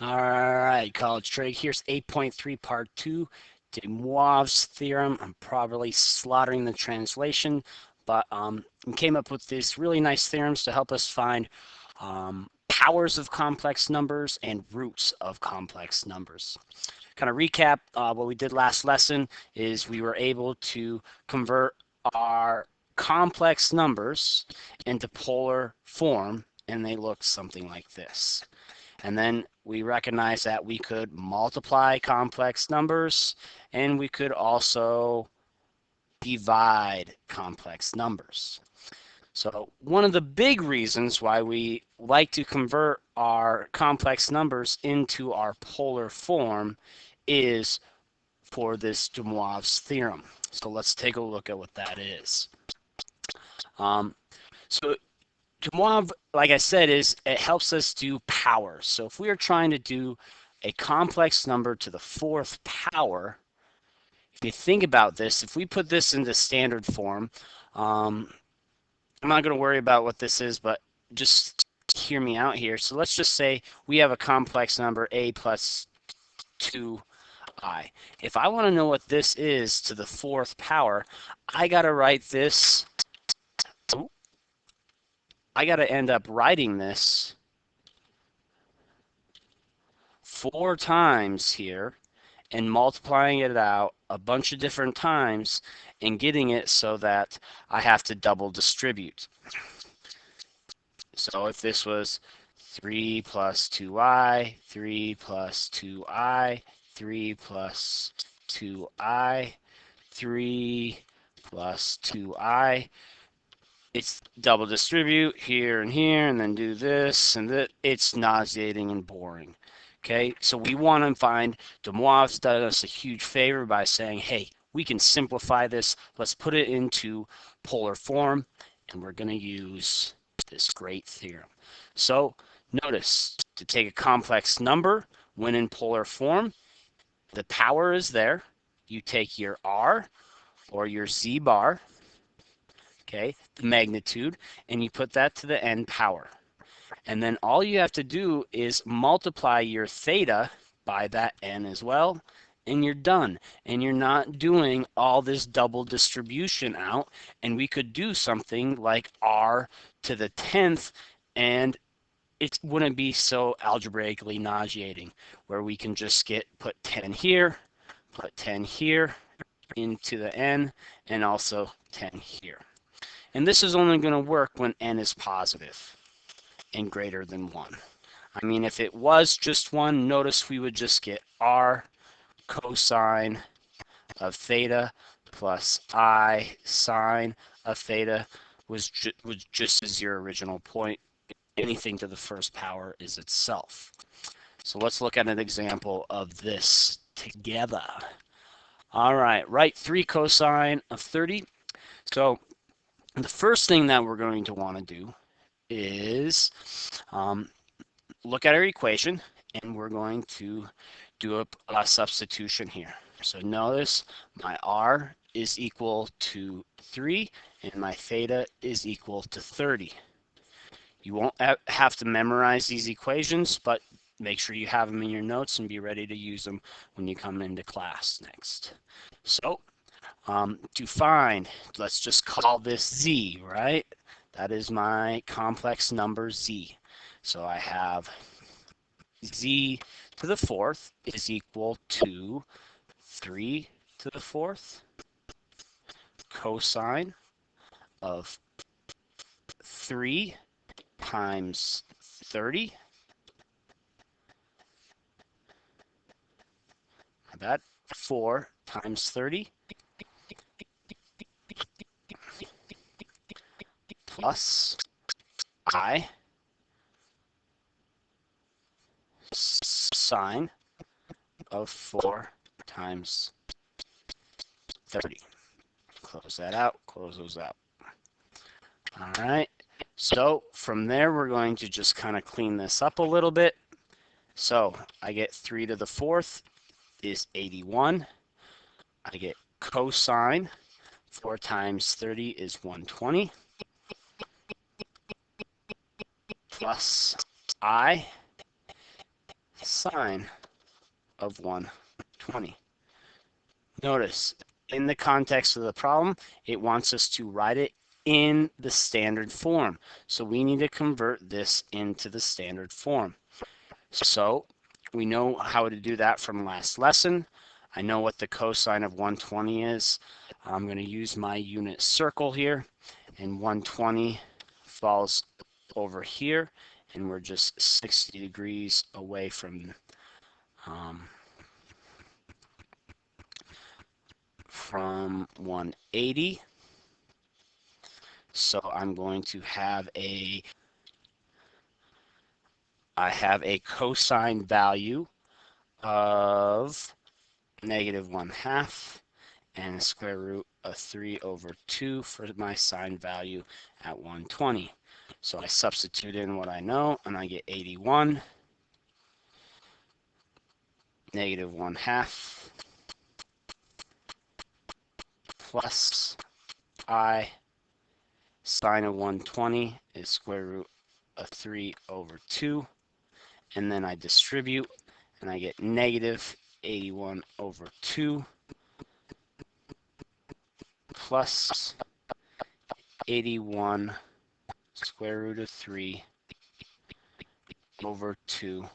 All right, College Trig. Here's 8.3 part 2, de Moivre's theorem. I'm probably slaughtering the translation, but we came up with these really nice theorems to help us find powers of complex numbers and roots of complex numbers. Kind of recap what we did last lesson is we were able to convert our complex numbers into polar form, and they look something like this. And then we recognized that we could multiply complex numbers and we could also divide complex numbers. So one of the big reasons why we like to convert our complex numbers into our polar form is for this de Moivre's theorem. So let's take a look at what that is. So de Moivre, like I said, it helps us do powers. So if we are trying to do a complex number to the fourth power, if you think about this, if we put this into standard form, I'm not going to worry about what this is, but just hear me out here. So let's just say we have a complex number a plus 2i. If I want to know what this is to the fourth power, I got to write this. I got to end up writing this 4 times here and multiplying it out a bunch of different times and getting it so that I have to double distribute. So if this was 3 plus 2i, 3 plus 2i, 3 plus 2i, 3 plus 2i, it's double distribute here and then do this and that. It's nauseating and boring. Okay, so we want to find, de Moivre's done us a huge favor by saying, hey, we can simplify this. Let's put it into polar form, and we're going to use this great theorem. So notice, to take a complex number when in polar form, the power is there. You take your r or your z bar, okay, the magnitude, and you put that to the n power. And then all you have to do is multiply your theta by that n as well, and you're done. And you're not doing all this double distribution out. And we could do something like r to the 10th, and it wouldn't be so algebraically nauseating, where we can just put 10 here, put 10 here into the n, and also 10 here. And this is only going to work when n is positive and greater than 1. I mean, if it was just 1, notice we would just get r cosine of theta plus I sine of theta was just as your original point. Anything to the first power is itself. So let's look at an example of this together. All right, write 3 cosine of 30. So the first thing that we're going to want to do is look at our equation, and we're going to do a substitution here. So notice my r is equal to 3 and my theta is equal to 30. You won't have to memorize these equations, but make sure you have them in your notes and be ready to use them when you come into class next. So to find, let's just call this z, right? That is my complex number z. So I have z to the fourth is equal to 3 to the fourth cosine of 3 times 30. That 4 times 30 plus I sine of 4 times 30. Close that out, close those out. All right, so from there we're going to just kind of clean this up a little bit. So I get 3 to the fourth is 81. I get cosine 4 times 30 is 120 plus I sine of 120. Notice, in the context of the problem, it wants us to write it in the standard form. So we need to convert this into the standard form. So we know how to do that from last lesson. I know what the cosine of 120 is. I'm going to use my unit circle here, and 120 falls over here, and we're just 60 degrees away from 180. So I'm going to have I have a cosine value of -1/2 and a square root of 3/2 for my sine value at 120. So I substitute in what I know, and I get 81 -1/2 plus I sine of 120 is square root of 3/2, and then I distribute, and I get -81/2 plus 81 square root of 3/2.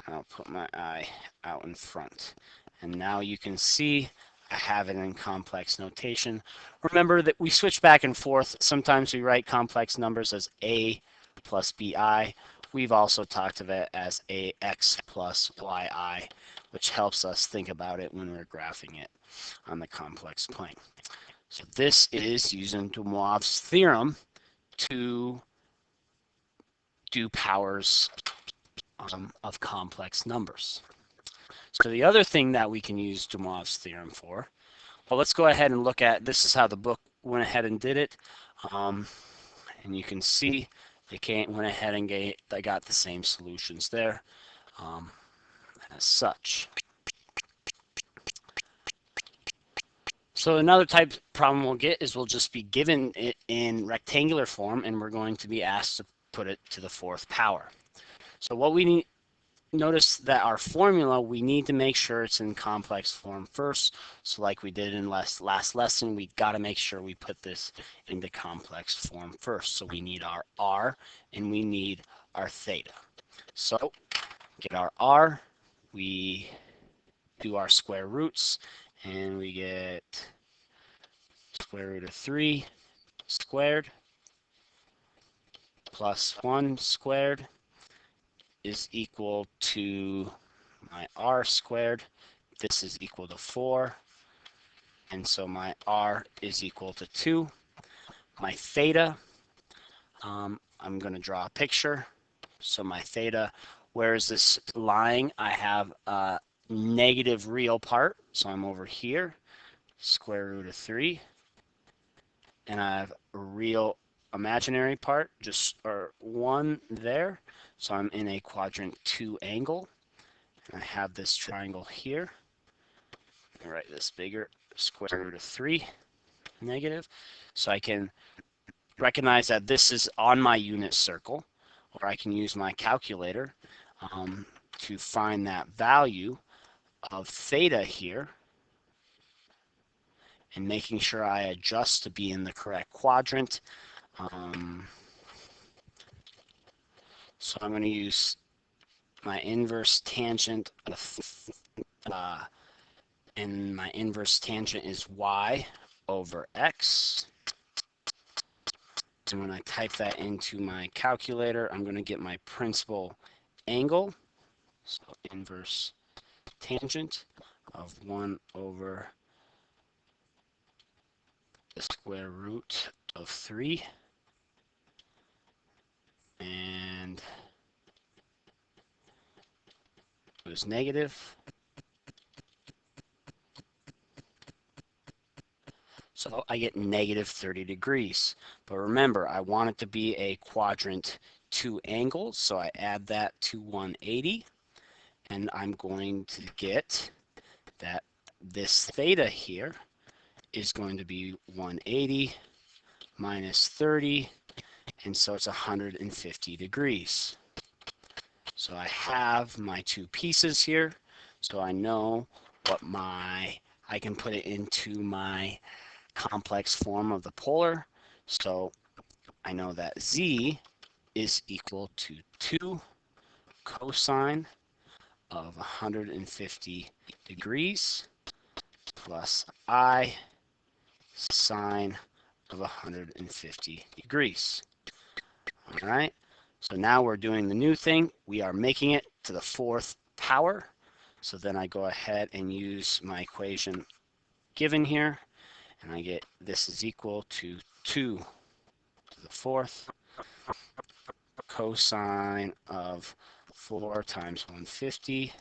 And I'll put my I out in front. And now you can see I have it in complex notation. Remember that we switch back and forth. Sometimes we write complex numbers as A plus BI. We've also talked of it as AX plus YI, which helps us think about it when we're graphing it on the complex plane. So this is using de Moivre's theorem to do powers of complex numbers. So the other thing that we can use de Moivre's theorem for, well, let's go ahead and look at, this is how the book went ahead and did it. And you can see they went ahead and they got the same solutions there as such. So another type of problem we'll get is we'll just be given it in rectangular form, and we're going to be asked to put it to the 4th power. So what we need, notice that our formula, we need to make sure it's in complex form first. So like we did in last lesson, we got to make sure we put this into complex form first. So we need our r and we need our theta. So get our r, we do our square roots, and we get square root of 3 squared plus 1 squared is equal to my r squared. This is equal to 4, and so my r is equal to 2. My theta, I'm going to draw a picture. So my theta, where is this lying? I have a negative real part, so I'm over here, square root of 3, and I have a real imaginary part, just or 1 there, so I'm in a quadrant 2 angle, and I have this triangle here. I'll write this bigger, square root of 3 negative, so I can recognize that this is on my unit circle, or I can use my calculator to find that value of theta here, and making sure I adjust to be in the correct quadrant. So I'm going to use my inverse tangent of, and my inverse tangent is y over x. And when I type that into my calculator, I'm going to get my principal angle. So inverse tangent of 1 over the square root of 3. And it was negative. So I get negative 30 degrees. But remember, I want it to be a quadrant 2 angle, so I add that to 180. And I'm going to get that this theta here is going to be 180 minus 30, and so it's 150 degrees. So So I have my two pieces here. So I know what I can put it into my complex form of the polar. So I know that z is equal to 2 cosine of 150 degrees plus I sine of 150 degrees. All right, so now we're doing the new thing. We are making it to the fourth power. So then I go ahead and use my equation given here, and I get this is equal to 2 to the fourth cosine of 4 times 150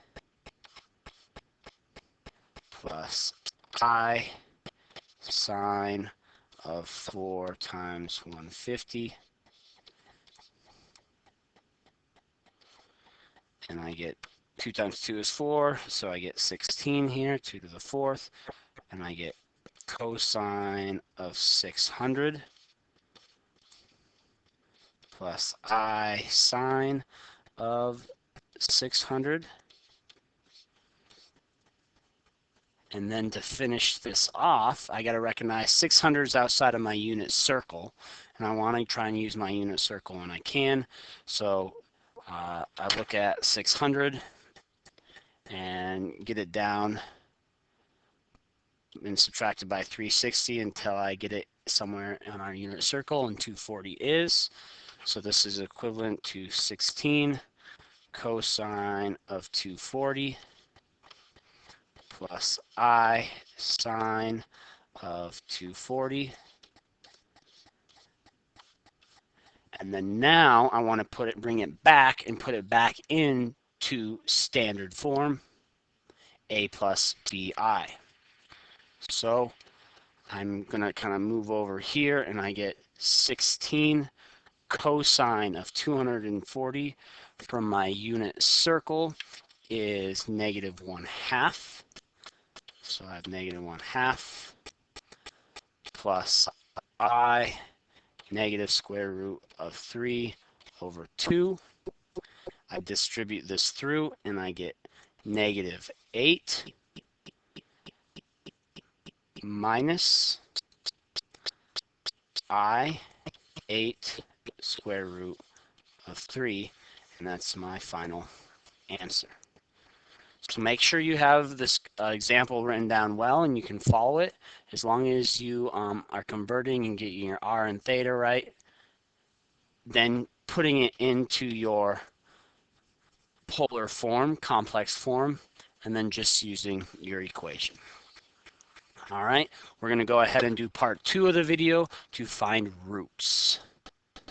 plus I sine of 4 times 150, and I get 2 times 2 is 4, so I get 16 here, 2 to the fourth, and I get cosine of 600 plus I sine of 600. And then to finish this off, I got to recognize 600 is outside of my unit circle, and I want to try and use my unit circle when I can. So I look at 600 and get it down and subtract it by 360 until I get it somewhere on our unit circle, and 240 is. So this is equivalent to 16 cosine of 240 plus I sine of 240. And then now I want to bring it back and put it back into standard form, a plus bi. So I'm going to kind of move over here, and I get 16 cosine of 240 from my unit circle is negative 1/2. So I have negative 1/2 plus I negative square root of 3 over 2. I distribute this through, and I get negative 8 minus I 8 square root of 3, and that's my final answer. So make sure you have this example written down well and you can follow it. As long as you are converting and getting your r and theta right, then putting it into your polar form, complex form, and then just using your equation. All right, we're going to go ahead and do part 2 of the video to find roots.